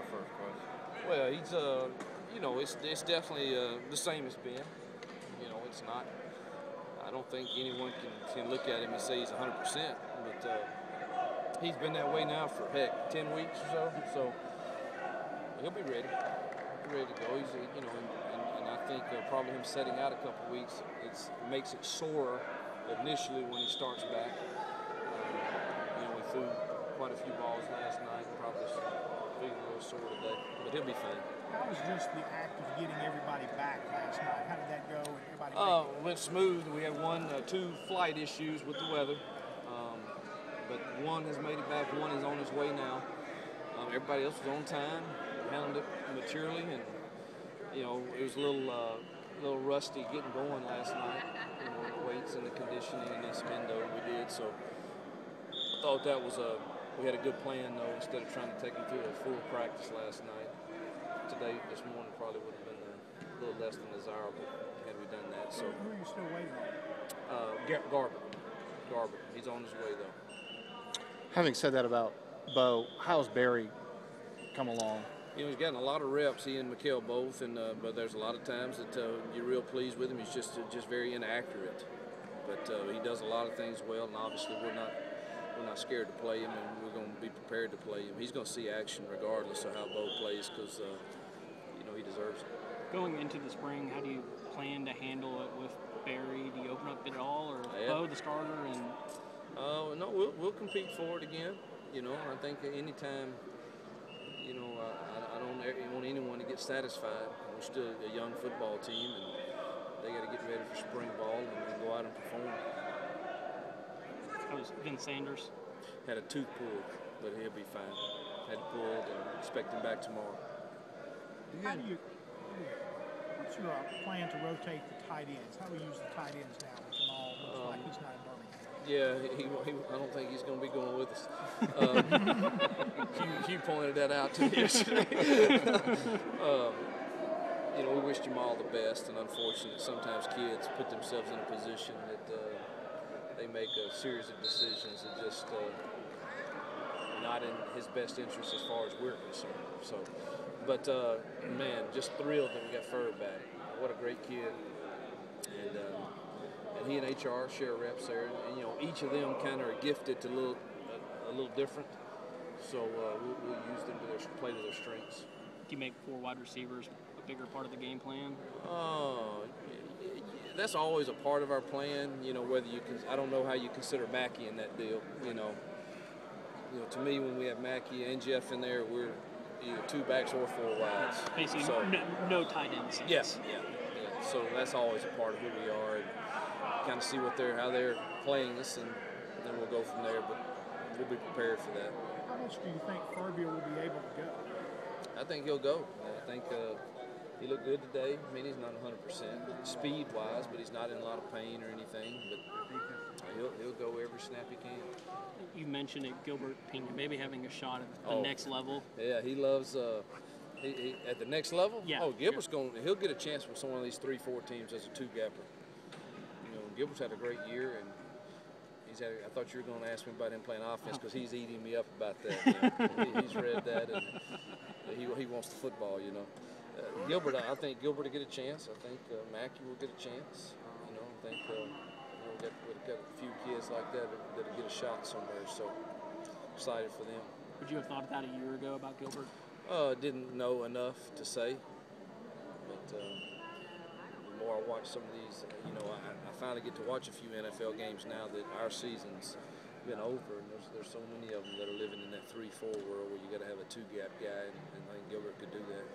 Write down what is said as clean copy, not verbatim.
my first question. Well, he's you know, it's definitely the same as Ben. You know, it's not. I don't think anyone can look at him and say he's 100%, but he's been that way now for 10 weeks or so. So he'll be ready. Ready to go. He's you know, and I think probably him setting out a couple of weeks makes it sore initially when he starts back. You know, we threw quite a few balls last night, and probably feeling a little sore today, but he'll be fine. How was just the act of getting everybody back last night? How did that go? And everybody went smooth. We had two flight issues with the weather, but one has made it back. One is on his way now. Everybody else was on time, handled it maturely, and you know it was a little rusty getting going last night. You know, the weights and the conditioning and this window we did. So I thought that was we had a good plan though. Instead of trying to take them through a full practice last night, this morning probably would have been a little less than desirable had we done that. So who are you still waiting on? Garber. He's on his way though. Having said that about Bo, how's Barry come along? You know, he's gotten a lot of reps, he and Mikael both, and but there's a lot of times that you're real pleased with him. He's just very inaccurate, but he does a lot of things well, and obviously we're not scared to play him, and we're going to be prepared to play him. He's going to see action regardless of how Bo plays because you know he deserves it. Going into the spring, how do you plan to handle it with Barry? Do you open up it at all, or Bo the starter? And no, we'll compete for it again. You know, I think anytime. You know, I don't want anyone to get satisfied. We're still a young football team, and they got to get ready for spring ball and go out and perform. How was Vince Sanders? Had a tooth pulled, but he'll be fine. Had it pulled and expect him back tomorrow. What's your plan to rotate the tight ends? How do we use the tight ends now with Jamal? Looks like he's not in Birmingham. Yeah, I don't think he's going to be going with us. Hugh pointed that out to me yesterday. You know, we wish Jamal the best, and unfortunately, sometimes kids put themselves in a position that they make a series of decisions that just not in his best interest as far as we're concerned. So, but man, just thrilled that we got Ferb back. What a great kid, and he and HR share reps there, and you know each of them kind of are gifted to a little different. So we'll use them to play to their strengths. Do you make 4 wide receivers a bigger part of the game plan? That's always a part of our plan. You know, whether you can, I don't know how you consider Mackey in that deal. You know, to me when we have Mackey and Jeff in there, we're either 2 backs or 4 wides. Basically, so, no tight ends. Yes, yeah. So that's always a part of who we are. And kind of see how they're playing us, and then we'll go from there. But we'll be prepared for that. How much do you think Furby will be able to go? I think he'll go. I think he looked good today. I mean, he's not 100% speed-wise, but he's not in a lot of pain or anything. But he'll go every snap he can. You mentioned it, Gilbert Pena maybe having a shot at the next level. Yeah, he loves. He at the next level. Yeah. Oh, Gilbert's he'll get a chance with one of these 3-4 teams as a 2-gapper. Gilbert's had a great year, and I thought you were going to ask me about him playing offense because he's eating me up about that. He's read that, and he wants the football. You know, Gilbert. I think Gilbert will get a chance. I think Mackey will get a chance. You know, I think we've got a few kids like that that'll get a shot somewhere. So excited for them. Would you have thought of that a year ago about Gilbert? Didn't know enough to say, but. The more I watch some of these, you know, I finally get to watch a few NFL games now that our season's been over, and there's so many of them that are living in that 3-4 world where you got to have a 2-gap guy, and I think Gilbert could do that.